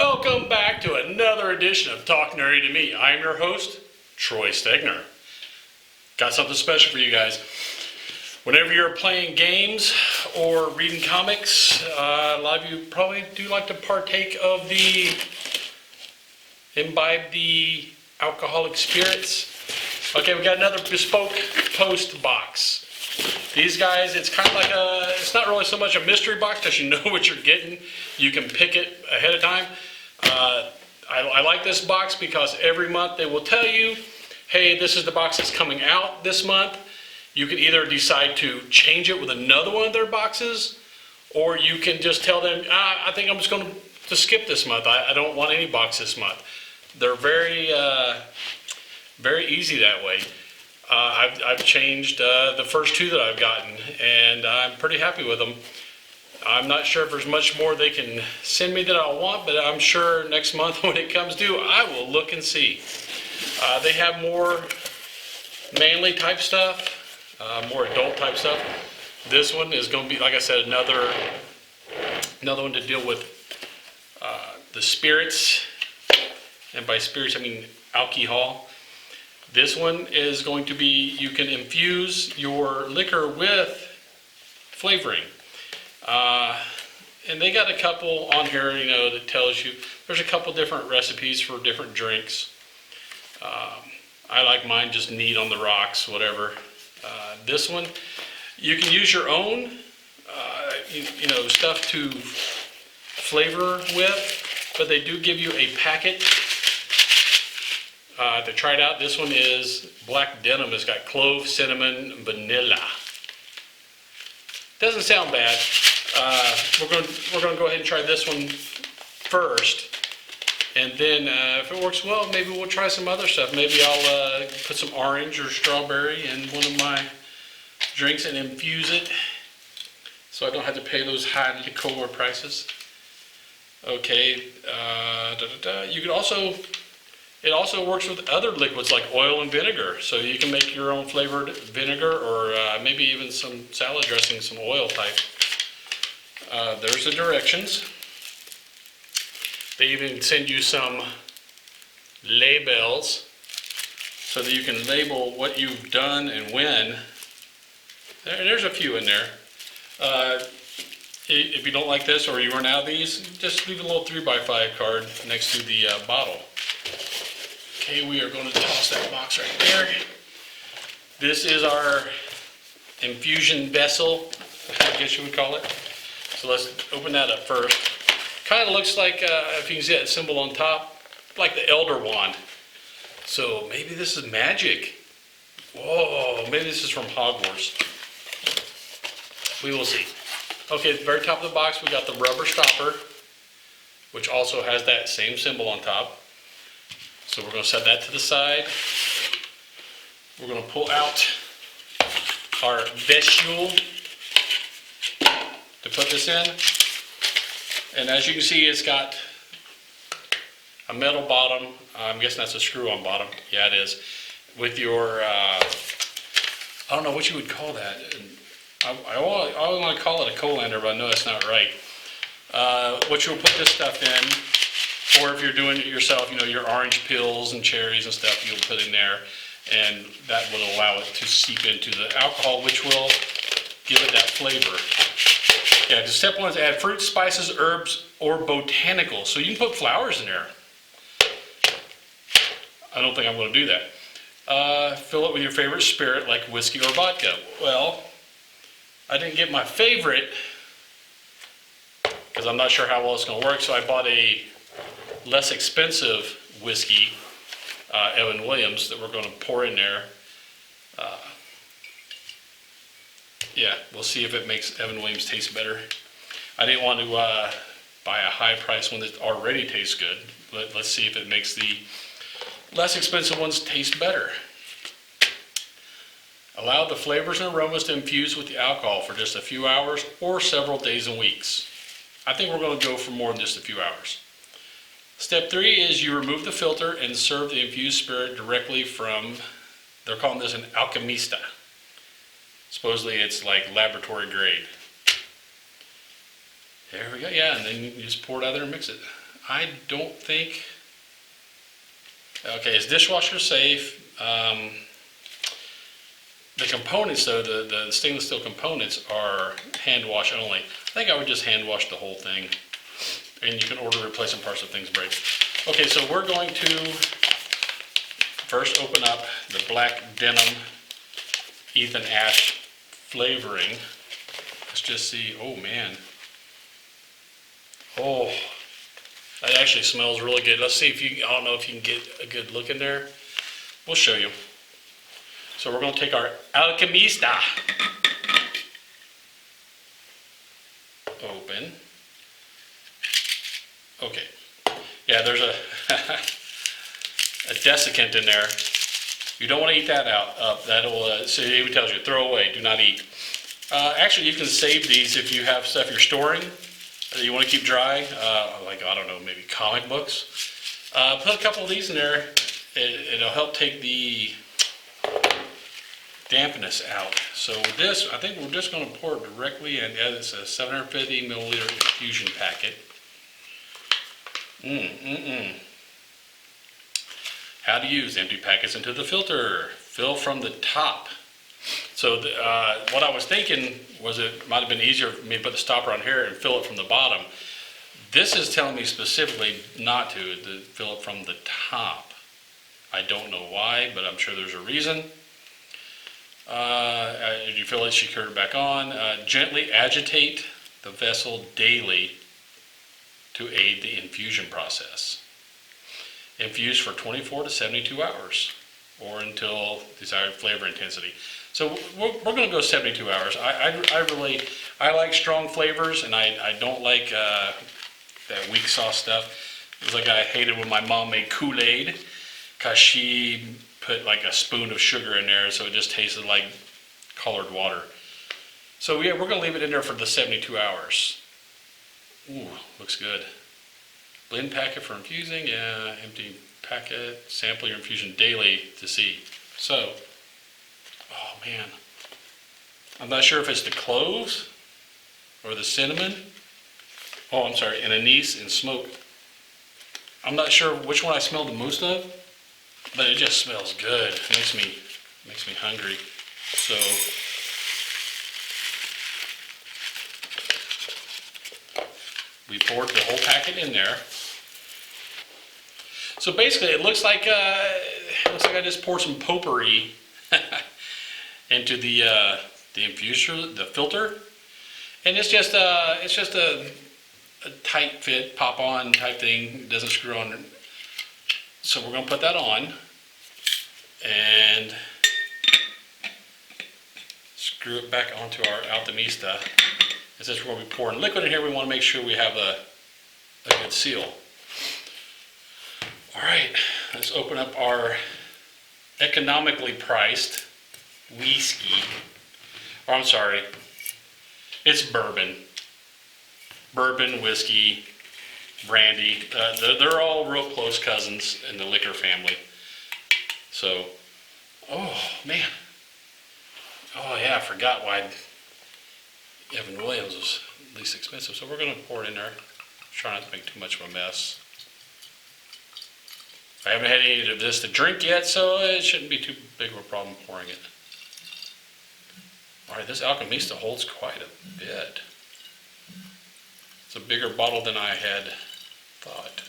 Welcome back to another edition of Talk Nerdy to Me. I'm your host, Troy Stegner. Got something special for you guys. Whenever you're playing games or reading comics, a lot of you probably do like to partake of imbibe the alcoholic spirits. Okay, we got another Bespoke Post box. These guys, it's kind of like it's not really so much a mystery box because you know what you're getting. You can pick it ahead of time. I like this box because every month they will tell you, hey, this is the box that's coming out this month. You can either decide to change it with another one of their boxes, or you can just tell them, I think I'm just going to skip this month. I don't want any box this month. They're very easy that way. I've changed the first two that I've gotten, and I'm pretty happy with them. I'm not sure if there's much more they can send me that I want, but I'm sure next month when it comes due, I will look and see. They have more manly type stuff, more adult type stuff. This one is going to be, like I said, another one to deal with the spirits, and by spirits I mean alcohol. This one is going to be, you can infuse your liquor with flavoring. And they got a couple on here, that tells you, there's a couple different recipes for different drinks. I like mine just neat on the rocks, whatever. This one, you can use your own, stuff to flavor with, but they do give you a packet to try it out. This one is black denim. It's got clove, cinnamon, vanilla. Doesn't sound bad. We're going to go ahead and try this one first, and then if it works well, maybe we'll try some other stuff. Maybe I'll put some orange or strawberry in one of my drinks and infuse it, so I don't have to pay those high liquor prices. Okay, you could also. It also works with other liquids like oil and vinegar, so you can make your own flavored vinegar, or maybe even some salad dressing, some oil type. There's the directions. They even send you some labels so that you can label what you've done and when. There's a few in there. If you don't like this or you run out of these, just leave a little 3x5 card next to the bottle. Okay, we are going to toss that box right there. This is our Infusion Vessel, I guess you would call it. So let's open that up first. Kind of looks like, if you can see that symbol on top, like the Elder Wand. So maybe this is magic. Whoa, maybe this is from Hogwarts. We will see. Okay, at the very top of the box, we got the rubber stopper, which also has that same symbol on top. So we're going to set that to the side. We're going to pull out our vessel to put this in. And as you can see, it's got a metal bottom. I'm guessing that's a screw-on bottom. Yeah, it is. With your, I don't know what you would call that. I want to call it a colander, but I know that's not right. What you'll put this stuff in, or if you're doing it yourself, your orange peels and cherries and stuff you'll put in there, and that will allow it to seep into the alcohol, which will give it that flavor. Yeah, step one is add fruit, spices, herbs, or botanicals. So you can put flowers in there. I don't think I'm going to do that. Fill it with your favorite spirit like whiskey or vodka. Well, I didn't get my favorite because I'm not sure how well it's going to work, so I bought a less expensive whiskey, Evan Williams, that we're going to pour in there. Yeah, we'll see if it makes Evan Williams taste better. I didn't want to buy a high price one that already tastes good. Let's see if it makes the less expensive ones taste better. Allow the flavors and aromas to infuse with the alcohol for just a few hours or several days and weeks. I think we're going to go for more than just a few hours. Step 3 is you remove the filter and serve the infused spirit directly from, they're calling this an Alkemista. Supposedly it's like laboratory grade. There we go, yeah, and then you just pour it out there and mix it. I don't think, okay, it's dishwasher safe. The components though, the stainless steel components are hand wash only. I think I would just hand wash the whole thing. And you can order replacement parts if things break. Okay, so we're going to first open up the black denim Ethan+Ashe flavoring. Let's just see, oh man. Oh, that actually smells really good. Let's see if you, I don't know if you can get a good look in there. We'll show you. So we're going to take our Alkemista. Open. Okay. Yeah, there's a a desiccant in there. You don't want to eat that out. That'll, so it even tells you, throw away, do not eat. Actually, you can save these if you have stuff you're storing that you want to keep dry, like, I don't know, maybe comic books. Put a couple of these in there. It'll help take the dampness out. So with this, I think we're just going to pour it directly in. Yeah, it's a 750 milliliter infusion packet. How to use empty packets into the filter. Fill from the top. So what I was thinking was it might have been easier for me to put the stopper on here and fill it from the bottom. This is telling me specifically not to fill it from the top. I don't know why, but I'm sure there's a reason. You fill it, secure it back on. Gently agitate the vessel daily to aid the infusion process. Infuse for 24 to 72 hours or until desired flavor intensity. So we're going to go 72 hours. I like strong flavors, and I don't like that weak sauce stuff. It was like I hated when my mom made Kool-Aid because she put like a spoon of sugar in there, so it just tasted like colored water. So yeah, we're going to leave it in there for the 72 hours. Ooh, looks good. Blend packet for infusing, yeah, empty packet, sample your infusion daily to see. So, oh man, I'm not sure if it's the cloves or the cinnamon. Oh, I'm sorry, and anise and smoke. I'm not sure which one I smelled the most of, but it just smells good. It makes me hungry. So, we poured the whole packet in there. So basically, it looks like I just poured some potpourri into the infuser, the filter, and it's just a tight fit, pop on type thing. It doesn't screw on. So we're going to put that on and screw it back onto our Alkemista. And since we're going to be pouring liquid in here, we want to make sure we have a good seal. All right, let's open up our economically priced whiskey. Or I'm sorry, it's bourbon. Bourbon, whiskey, brandy. They're all real close cousins in the liquor family. So, oh man. Oh yeah, I forgot why Evan Williams was least expensive. So we're going to pour it in there. Try not to make too much of a mess. I haven't had any of this to drink yet, so it shouldn't be too big of a problem pouring it. All right, this Alkemista holds quite a bit. It's a bigger bottle than I had thought.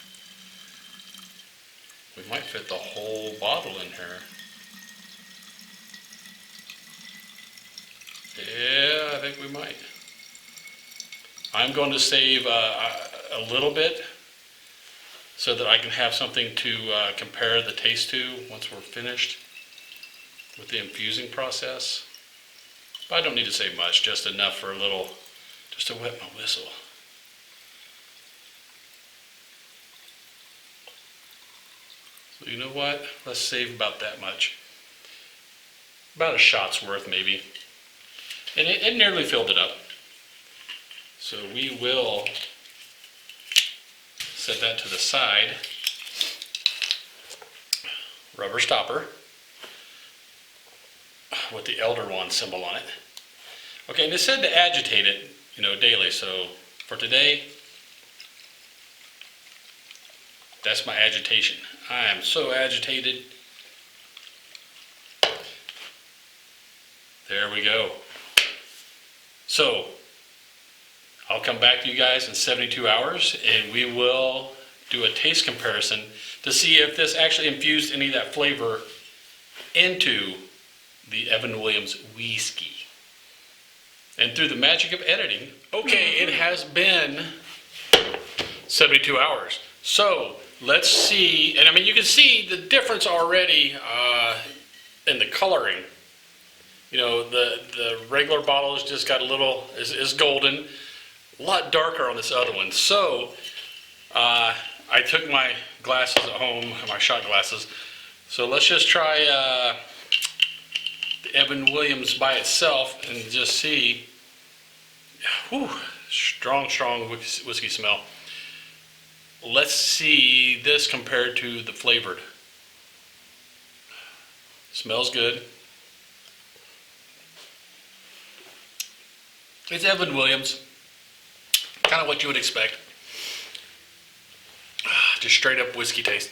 We might fit the whole bottle in here. Yeah, I think we might. I'm going to save a little bit so that I can have something to compare the taste to once we're finished with the infusing process. But I don't need to save much, just enough for a little, just to wet my whistle. So you know what? Let's save about that much. About a shot's worth maybe. And it nearly filled it up. So we will set that to the side. Rubber stopper with the Elder Wand symbol on it. Okay, and it said to agitate it, daily. So for today, That's my agitation. I am so agitated. There we go. So, I'll come back to you guys in 72 hours and we will do a taste comparison to see if this actually infused any of that flavor into the Evan Williams whiskey. And through the magic of editing, okay, it has been 72 hours. So let's see, and I mean, you can see the difference already in the coloring. You know, the regular bottle has just got a little, is golden, a lot darker on this other one. So I took my glasses at home, my shot glasses. So let's just try the Evan Williams by itself and just see. Whew, strong whiskey smell. Let's see this compared to the flavored. Smells good. It's Evan Williams. Kind of what you would expect. Just straight up whiskey taste.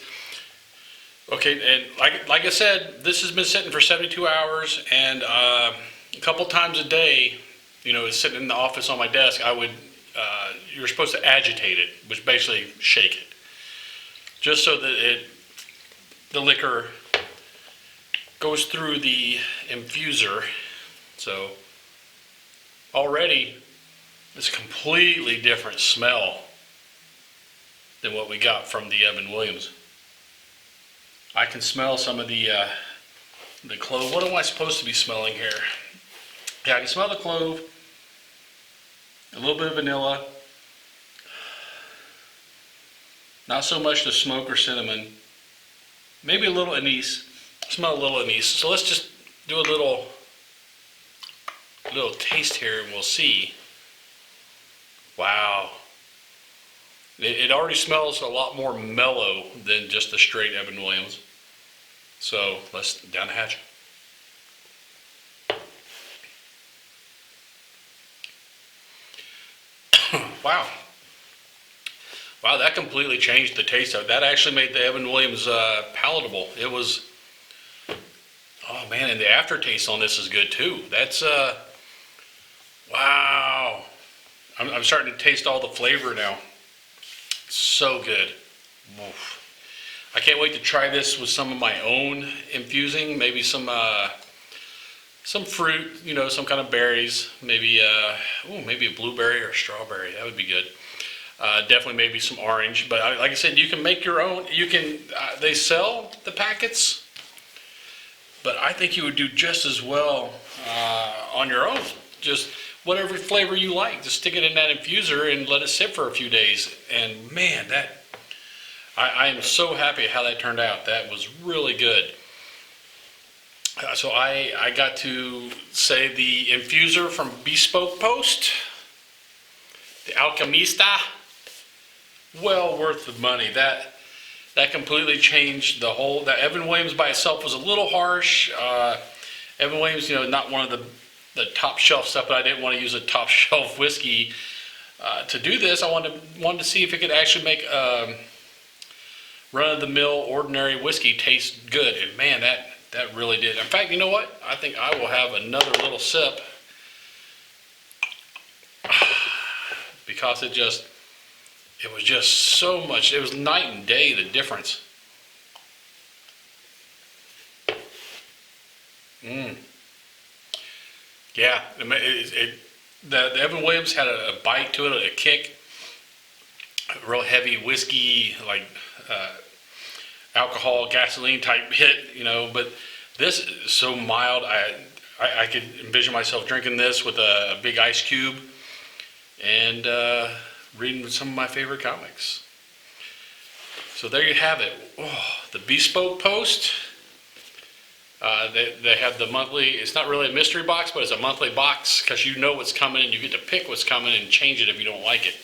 Okay, and like I said, this has been sitting for 72 hours, and a couple times a day, you know, it's sitting in the office on my desk. I would, you're supposed to agitate it, which basically shake it, just so that the liquor goes through the infuser. So already, it's a completely different smell than what we got from the Evan Williams. I can smell some of the clove. What am I supposed to be smelling here? Yeah, I can smell the clove, a little bit of vanilla, not so much the smoke or cinnamon, maybe a little anise. Smell a little anise. So let's just do a little taste here and we'll see. Wow. It already smells a lot more mellow than just the straight Evan Williams. So let's down the hatch. Wow. Wow, that completely changed the taste of it. That actually made the Evan Williams palatable. It was, oh man, and the aftertaste on this is good too. That's, wow. I'm starting to taste all the flavor now. So good. Oof. I can't wait to try this with some of my own infusing. Maybe some fruit, you know, some kind of berries. Maybe maybe a blueberry or a strawberry. That would be good. Definitely maybe some orange. But like I said, you can make your own. You can. They sell the packets, but I think you would do just as well on your own. Just whatever flavor you like, just stick it in that infuser and let it sit for a few days. And man, I am so happy how that turned out. That was really good. So I got to say the infuser from Bespoke Post, the Alkemista, well worth the money. That completely changed the whole. That Evan Williams by itself was a little harsh. Evan Williams, you know, not one of the top shelf stuff, but I didn't want to use a top shelf whiskey to do this. I wanted to see if it could actually make run-of-the-mill ordinary whiskey taste good, and man, that really did. In fact, you know what? I think I will have another little sip because it was just so much. It was night and day, the difference. Yeah, the Evan Williams had a bite to it, a kick, a real heavy whiskey, like alcohol, gasoline type hit, you know. But this is so mild. I could envision myself drinking this with a big ice cube and reading some of my favorite comics. So there you have it. Oh, the Bespoke Post. They have the monthly, it's not really a mystery box, but it's a monthly box because you know what's coming and you get to pick what's coming and change it if you don't like it.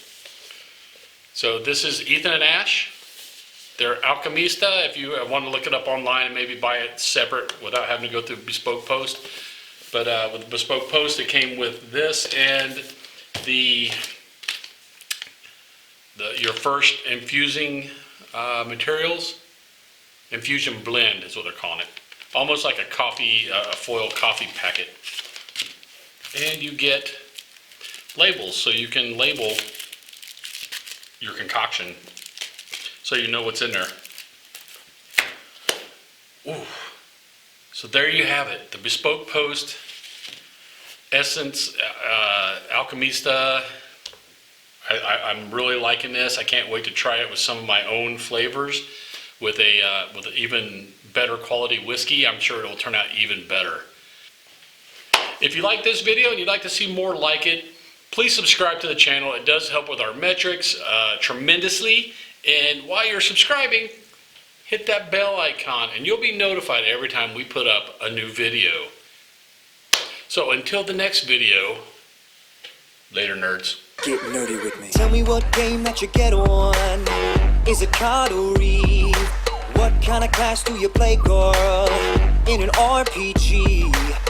So this is Ethan+Ashe. They're Alkemista if you want to look it up online and maybe buy it separate without having to go through Bespoke Post. But with Bespoke Post, it came with this and your first infusing materials. Infusion blend is what they're calling it. Almost like a coffee, a foil coffee packet. And you get labels, so you can label your concoction so you know what's in there. Ooh. So there you have it, the Bespoke Post Essence Alkemista. I'm really liking this. I can't wait to try it with some of my own flavors with an even better quality whiskey. I'm sure it'll turn out even better. If you like this video and you'd like to see more like it, please subscribe to the channel. It does help with our metrics tremendously. And while you're subscribing, hit that bell icon and you'll be notified every time we put up a new video. So until the next video, later nerds. Get nerdy with me. Tell me what game that you get on. Is it card or read? What kind of class do you play, girl? In an RPG?